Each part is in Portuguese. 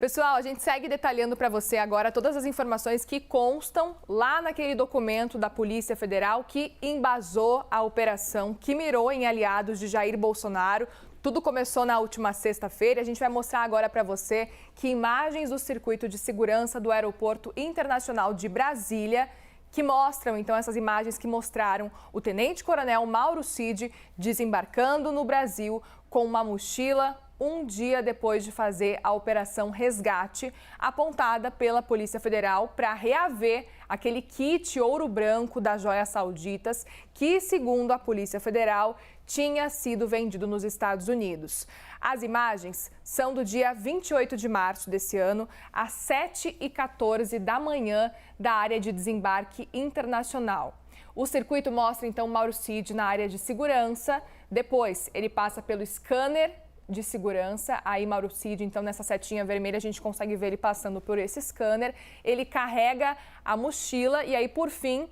Pessoal, a gente segue detalhando para você agora todas as informações que constam lá naquele documento da Polícia Federal que embasou a operação, que mirou em aliados de Jair Bolsonaro. Tudo começou na última sexta-feira. A gente vai mostrar agora para você que imagens do circuito de segurança do Aeroporto Internacional de Brasília, que mostram, então, essas imagens que mostraram o tenente-coronel Mauro Cid desembarcando no Brasil com uma mochila um dia depois de fazer a Operação Resgate, apontada pela Polícia Federal para reaver aquele kit ouro branco das joias sauditas que, segundo a Polícia Federal, tinha sido vendido nos Estados Unidos. As imagens são do dia 28 de março desse ano, às 7h14 da manhã, da área de desembarque internacional. O circuito mostra, então, Mauro Cid na área de segurança. Depois, ele passa pelo scanner de segurança. Aí, Mauro Cid, então, nessa setinha vermelha, a gente consegue ver ele passando por esse scanner. Ele carrega a mochila e aí, por fim,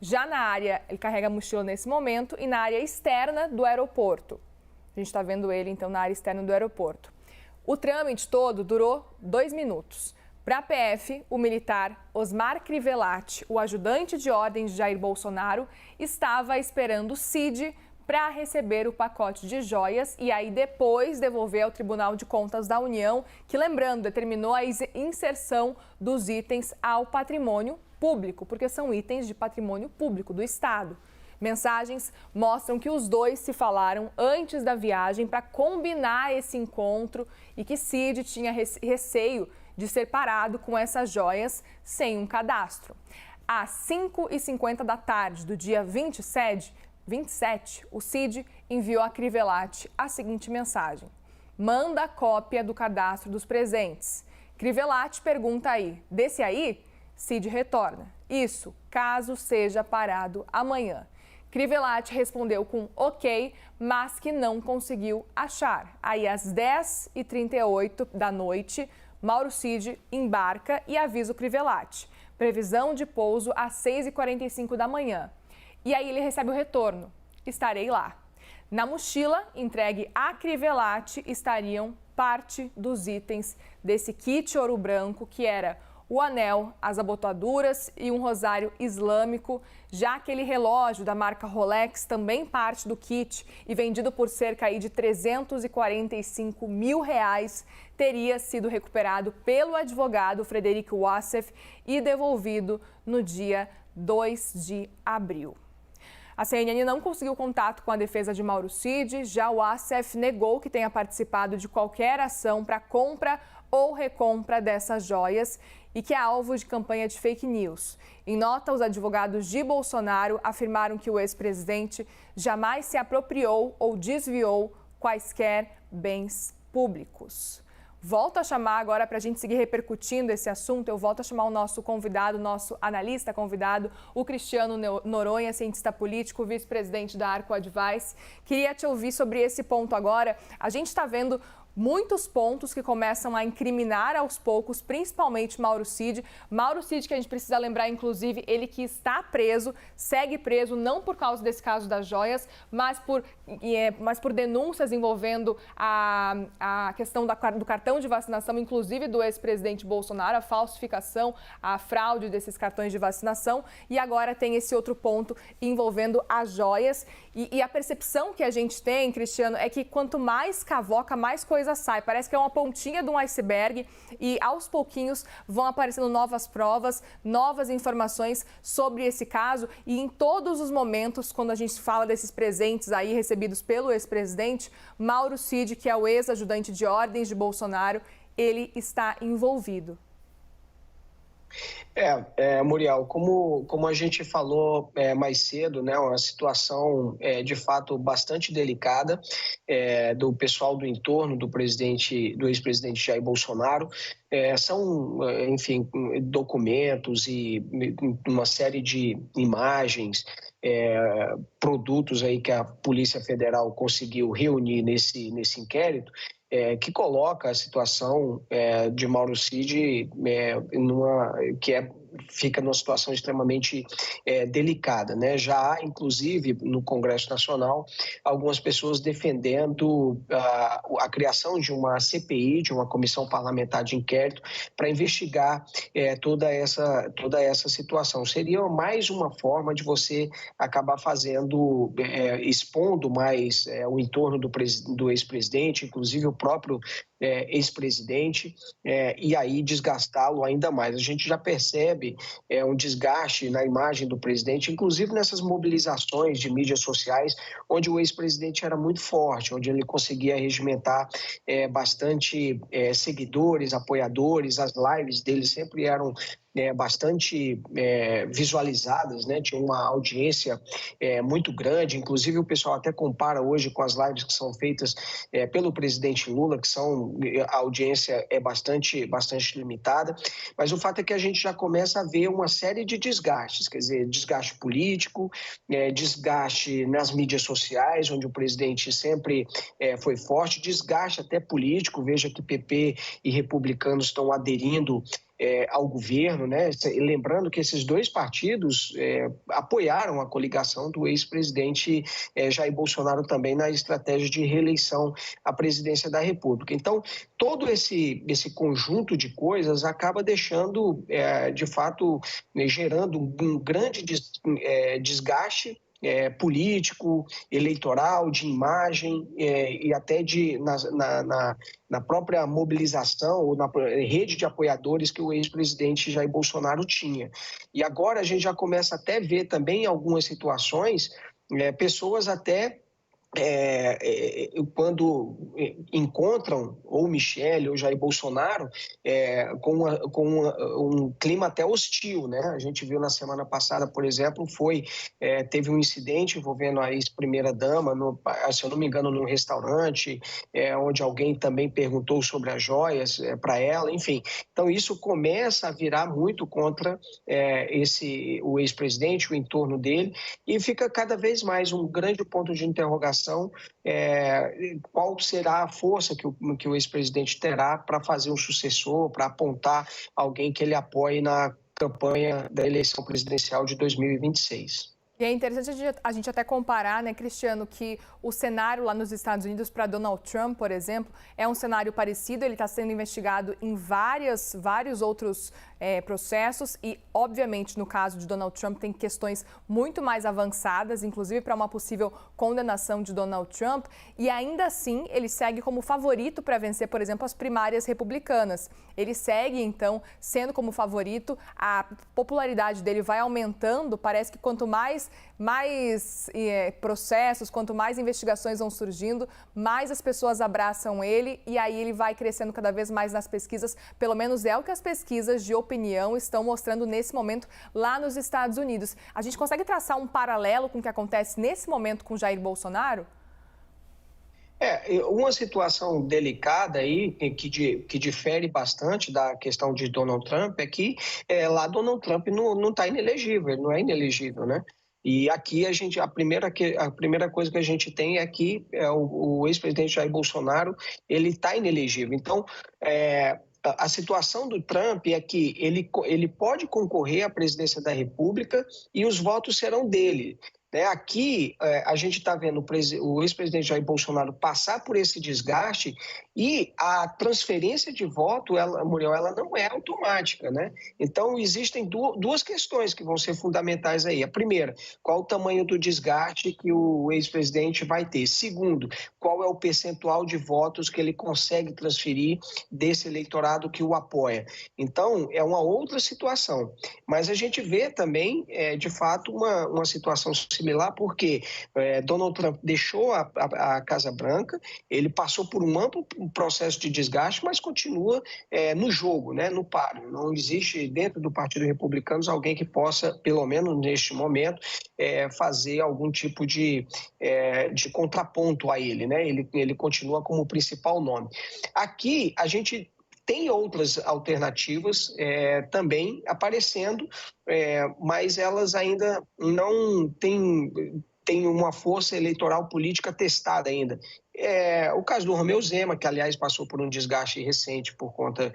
já na área, ele carrega a mochila nesse momento e na área externa do aeroporto. A gente está vendo ele, então, na área externa do aeroporto. O trâmite todo durou 2 minutos. Para a PF, o militar Osmar Crivellati, o ajudante de ordens de Jair Bolsonaro, estava esperando Cid para receber o pacote de joias e aí depois devolver ao Tribunal de Contas da União, que, lembrando, determinou a inserção dos itens ao patrimônio público, porque são itens de patrimônio público do Estado. Mensagens mostram que os dois se falaram antes da viagem para combinar esse encontro e que Cid tinha receio de ser parado com essas joias sem um cadastro. Às 5h50 da tarde do dia 27, o Cid enviou a Crivellati a seguinte mensagem: manda cópia do cadastro dos presentes. Crivellati pergunta aí, desse aí? Cid retorna, isso, caso seja parado amanhã. Crivellati respondeu com ok, mas que não conseguiu achar. Aí às 10h38 da noite, Mauro Cid embarca e avisa o Crivellati. Previsão de pouso às 6h45 da manhã. E aí ele recebe o retorno: estarei lá. Na mochila entregue a Crivellati estariam parte dos itens desse kit ouro branco, que era o anel, as abotoaduras e um rosário islâmico. Já aquele relógio da marca Rolex, também parte do kit e vendido por cerca aí de R$345 mil, teria sido recuperado pelo advogado Frederico Wassef e devolvido no dia 2 de abril. A CNN não conseguiu contato com a defesa de Mauro Cid, já o Wassef negou que tenha participado de qualquer ação para compra ou recompra dessas joias e que é alvo de campanha de fake news. Em nota, os advogados de Bolsonaro afirmaram que o ex-presidente jamais se apropriou ou desviou quaisquer bens públicos. Volto a chamar agora, para a gente seguir repercutindo esse assunto, eu volto a chamar o nosso convidado, nosso analista convidado, o Cristiano Noronha, cientista político, vice-presidente da Arco Advice. Queria te ouvir sobre esse ponto agora. A gente está vendo muitos pontos que começam a incriminar aos poucos, principalmente Mauro Cid. Mauro Cid, que a gente precisa lembrar, inclusive, ele que está preso, segue preso não por causa desse caso das joias, mas por denúncias envolvendo a questão do cartão de vacinação, inclusive do ex-presidente Bolsonaro, a falsificação, a fraude desses cartões de vacinação. E agora tem esse outro ponto envolvendo as joias. E a percepção que a gente tem, Cristiano, é que quanto mais cavoca, mais coisa sai. Parece que é uma pontinha de um iceberg e aos pouquinhos vão aparecendo novas provas, novas informações sobre esse caso. E em todos os momentos, quando a gente fala desses presentes aí recebidos pelo ex-presidente, Mauro Cid, que é o ex-ajudante de ordens de Bolsonaro, ele está envolvido. Muriel, como a gente falou mais cedo, né, uma situação de fato bastante delicada do pessoal do entorno do ex-presidente Jair Bolsonaro. São, enfim, documentos e uma série de imagens, produtos aí que a Polícia Federal conseguiu reunir nesse inquérito, que coloca a situação de Mauro Cid que é fica numa situação extremamente delicada, né? Já há, inclusive, no Congresso Nacional, algumas pessoas defendendo a criação de uma CPI, de uma comissão parlamentar de inquérito, para investigar toda essa situação. Seria mais uma forma de você acabar expondo mais o entorno do ex-presidente, inclusive o próprio ex-presidente, e aí desgastá-lo ainda mais. A gente já percebe um desgaste na imagem do presidente, inclusive nessas mobilizações de mídias sociais, onde o ex-presidente era muito forte, onde ele conseguia regimentar bastante seguidores, apoiadores, as lives dele sempre eram bastante visualizadas, né? Tinha uma audiência muito grande, inclusive o pessoal até compara hoje com as lives que são feitas pelo presidente Lula, que a audiência é bastante limitada, mas o fato é que a gente já começa a ver uma série de desgastes, quer dizer, desgaste político, desgaste nas mídias sociais, onde o presidente sempre foi forte, desgaste até político, veja que PP e republicanos estão aderindo ao governo, né? Lembrando que esses dois partidos apoiaram a coligação do ex-presidente Jair Bolsonaro também na estratégia de reeleição à presidência da República. Então, todo esse conjunto de coisas acaba deixando, de fato, gerando um grande desgaste político, eleitoral, de imagem e até na própria mobilização ou na rede de apoiadores que o ex-presidente Jair Bolsonaro tinha. E agora a gente já começa até a ver também em algumas situações pessoas até quando encontram ou Michele ou Jair Bolsonaro com um clima até hostil, né? A gente viu na semana passada, por exemplo, teve um incidente envolvendo a ex-primeira-dama, se eu não me engano, num restaurante, onde alguém também perguntou sobre as joias para ela, enfim. Então isso começa a virar muito contra o ex-presidente, o entorno dele, e fica cada vez mais um grande ponto de interrogação qual será a força que o ex-presidente terá para fazer um sucessor, para apontar alguém que ele apoie na campanha da eleição presidencial de 2026. E é interessante a gente até comparar, né, Cristiano, que o cenário lá nos Estados Unidos para Donald Trump, por exemplo, é um cenário parecido. Ele está sendo investigado em vários outros processos e, obviamente, no caso de Donald Trump, tem questões muito mais avançadas, inclusive para uma possível condenação de Donald Trump. E ainda assim, ele segue como favorito para vencer, por exemplo, as primárias republicanas. Ele segue, então, sendo como favorito. A popularidade dele vai aumentando. Parece que quanto mais processos, quanto mais investigações vão surgindo, mais as pessoas abraçam ele e aí ele vai crescendo cada vez mais nas pesquisas. Pelo menos é o que as pesquisas de opinião estão mostrando nesse momento lá nos Estados Unidos. A gente consegue traçar um paralelo com o que acontece nesse momento com Jair Bolsonaro? Uma situação delicada aí, que difere bastante da questão de Donald Trump, é que lá Donald Trump não está inelegível, ele não é inelegível, né? E aqui a primeira coisa que a gente tem é que o ex-presidente Jair Bolsonaro, ele está inelegível. Então, a situação do Trump é que ele pode concorrer à presidência da República e os votos serão dele. Aqui, a gente está vendo o ex-presidente Jair Bolsonaro passar por esse desgaste e a transferência de voto, Muriel, ela não é automática, né? Então, existem duas questões que vão ser fundamentais aí. A primeira, qual o tamanho do desgaste que o ex-presidente vai ter? Segundo, qual é o percentual de votos que ele consegue transferir desse eleitorado que o apoia? Então, é uma outra situação. Mas a gente vê também, de fato, uma situação similar, porque Donald Trump deixou a Casa Branca, ele passou por um amplo processo de desgaste, mas continua no jogo, né, no páreo. Não existe dentro do Partido Republicano alguém que possa, pelo menos neste momento, fazer algum tipo de contraponto a ele, né? Ele continua como o principal nome. Aqui, a gente tem outras alternativas também aparecendo, mas elas ainda não têm uma força eleitoral política testada ainda. O caso do Romeu Zema, que aliás passou por um desgaste recente por conta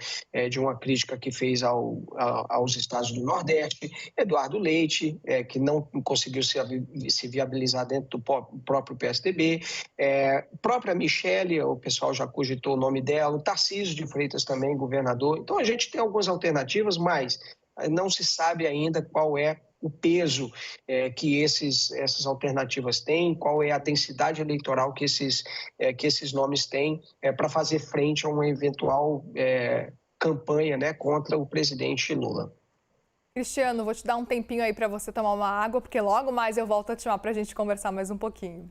de uma crítica que fez aos estados do Nordeste, Eduardo Leite, que não conseguiu se viabilizar dentro do próprio PSDB, própria Michele, o pessoal já cogitou o nome dela, o Tarcísio de Freitas também, governador. Então a gente tem algumas alternativas, mas não se sabe ainda qual é o peso que essas alternativas têm, qual é a densidade eleitoral que esses nomes têm para fazer frente a uma eventual campanha, né, contra o presidente Lula. Cristiano, vou te dar um tempinho aí para você tomar uma água, porque logo mais eu volto a te chamar para a gente conversar mais um pouquinho.